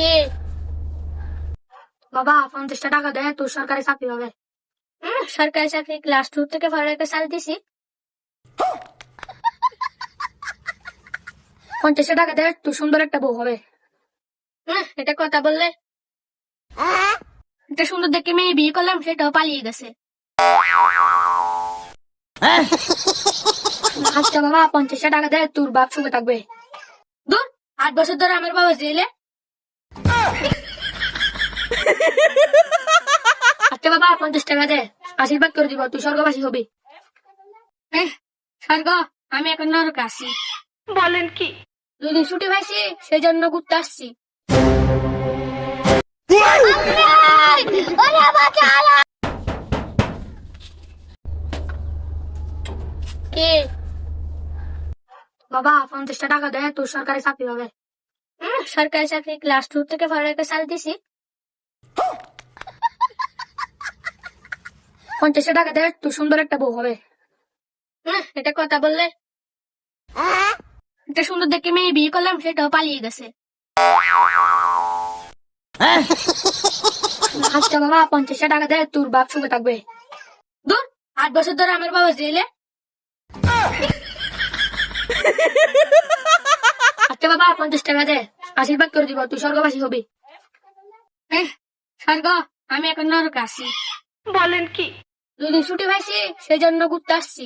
কি বাবা 50টা টাকা দে, তোর সরকারি চাকরি হবে। সরকারি চাকরি ক্লাস 2 থেকে ফরেকে সাল দিছি। 50টা টাকা দে, তুই সুন্দর একটা বউ হবে। এটা কথা বললে? একটা সুন্দর দেখে মেয়ে বিয়ে করলাম, সেটাও পালিয়ে গেছে। আচ্ছা বাবা 50টা টাকা দে, তোর বাপ সুখে থাকবে। দূর, 8 বছর ধরে আমার বাবা জেলে। আচ্ছা বাবা 50 টাকা দে, আশীর্বাদ করে দিব, তুই স্বর্গবাসী হবি। স্বর্গ, আমি এখন নরকে আসি। বলেন কি? দুদিন ছুটি পাইছি, সেই জন্য ঘুরতে আসছি। কি বাবা 50টা টাকা দে, তোর সরকারি চাকরি হবে। সরকারি চাকরি ক্লাস 2 থেকে ফরেকে সাল দিছি। 50টা টাকা দে, তুই সুন্দর একটা বউ হবে। এটা কথা বললে? একটা সুন্দর দেখে মেয়ে বিয়ে করলাম, সেটাও পালিয়ে গেছে। আচ্ছা বাবা 50টা টাকা দে, তোর বাপ সুখে থাকবে। দূর, 8 বছর ধরে আমার বাবা জেলে। আচ্ছা বাবা 50 টাকা দে, আশীর্বাদ করে দিব, তুই স্বর্গবাসী হবি। স্বর্গ, আমি এখন নরকে আসি। বলেন কি? দুদিন ছুটি পাইছি, সেই জন্য ঘুরতে আসছি।